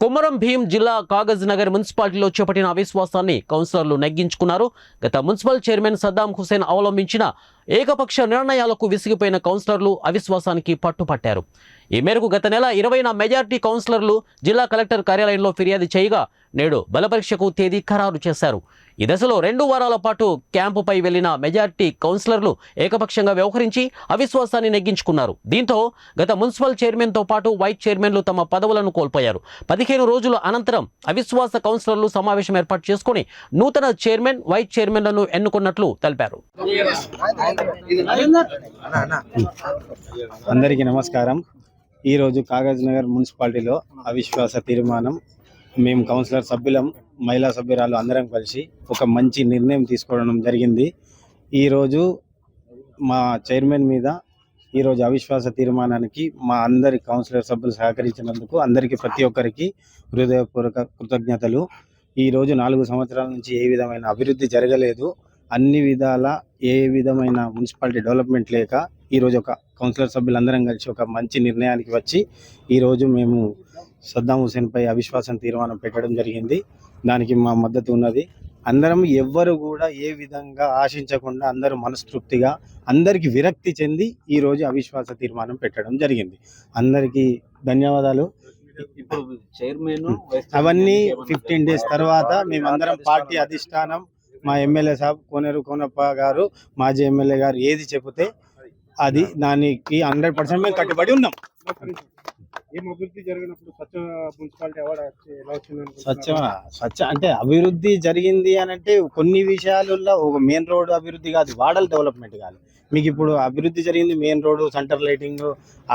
కొమరం భీం జిల్లా కాగజ్ నగర్ మున్సిపాలిటీలో చేపట్టిన అవిశ్వాసాన్ని కౌన్సిలర్లు నెగ్గించుకున్నారు. గత మున్సిపల్ చైర్మన్ సద్దాం హుసేన్ అవలంబించిన ఏకపక్ష నిర్ణయాలకు విసిగిపోయిన కౌన్సిలర్లు అవిశ్వాసానికి పట్టుపట్టారు. ఈ మేరకు గత నెల 20న మెజార్టీ కౌన్సిలర్లు జిల్లా కలెక్టర్ కార్యాలయంలో ఫిర్యాదు చేయగా నేడు బలపరీక్షకు తేదీ ఖరారు చేశారు. ఈ దశలో 2 వారాల పాటు క్యాంపుపై వెళ్లిన మెజార్టీ కౌన్సిలర్లు ఏకపక్షంగా వ్యవహరించి అవిశ్వాసాన్ని నెగ్గించుకున్నారు. దీంతో గత మున్సిపల్ చైర్మన్తో పాటు వైస్ చైర్మన్లు తమ పదవులను కోల్పోయారు. 15 రోజుల అనంతరం అవిశ్వాస కౌన్సిలర్లు సమావేశం ఏర్పాటు చేసుకుని నూతన చైర్మన్, వైస్ చైర్మన్లను ఎన్నుకున్నట్లు తెలిపారు. అందరికీ నమస్కారం. ఈరోజు కాగజ్ నగర్ మున్సిపాలిటీలో అవిశ్వాస తీర్మానం మేము కౌన్సిలర్ సభ్యులం, మహిళా సభ్యురాలు అందరం కలిసి ఒక మంచి నిర్ణయం తీసుకోవడం జరిగింది. ఈరోజు మా చైర్మన్ మీద ఈరోజు అవిశ్వాస తీర్మానానికి మా అందరి కౌన్సిలర్ సభ్యులు సహకరించినందుకు అందరికీ ప్రతి ఒక్కరికి హృదయపూర్వక కృతజ్ఞతలు. ఈరోజు 4 సంవత్సరాల నుంచి ఏ విధమైన అభివృద్ధి జరగలేదు. అన్ని విధాల ఏ విధమైన మున్సిపాలిటీ డెవలప్మెంట్ లేక ఈరోజు ఒక కౌన్సిలర్ సభ్యులందరం కలిసి ఒక మంచి నిర్ణయానికి వచ్చి ఈరోజు మేము సద్దాం హుసేన్పై అవిశ్వాసం తీర్మానం పెట్టడం జరిగింది. దానికి మా మద్దతు ఉన్నది. అందరం ఎవ్వరు కూడా ఏ విధంగా ఆశించకుండా అందరూ మనస్తృప్తిగా అందరికీ విరక్తి చెంది ఈరోజు అవిశ్వాస తీర్మానం పెట్టడం జరిగింది. అందరికీ ధన్యవాదాలు. ఇప్పుడు చైర్మన్ అవన్నీ 15 డేస్ తర్వాత మేమందరం పార్టీ అధిష్టానం, మా ఎమ్మెల్యే సాబ్ కోనప్ప గారు, మాజీ ఎమ్మెల్యే గారు ఏది చెబితే అది దానికి 100% మేము కట్టుబడి ఉన్నాం. స్వచ్ఛ అంటే అభివృద్ధి జరిగింది అని అంటే కొన్ని విషయాలలో ఒక మెయిన్ రోడ్ అభివృద్ధి కాదు, వాడల డెవలప్మెంట్ కాదు. మీకు ఇప్పుడు అభివృద్ధి జరిగింది మెయిన్ రోడ్డు, సెంటర్ లైటింగ్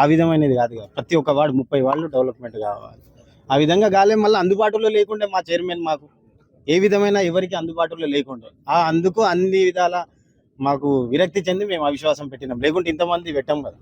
ఆ విధమైనది కాదు. ప్రతి ఒక్క వార్డు 30 వార్డులు డెవలప్మెంట్ కావాలి. ఆ విధంగా కాలే. మళ్ళీ అందుబాటులో లేకుండే మా చైర్మన్ మాకు ఏ విధమైన ఎవరికి అందుబాటులో లేకుండే అందుకు అన్ని విధాల మాకు విరక్తి చెంది మేము అవిశ్వాసం పెట్టినాం. లేకుంటే ఇంతమంది పెట్టాం కదా.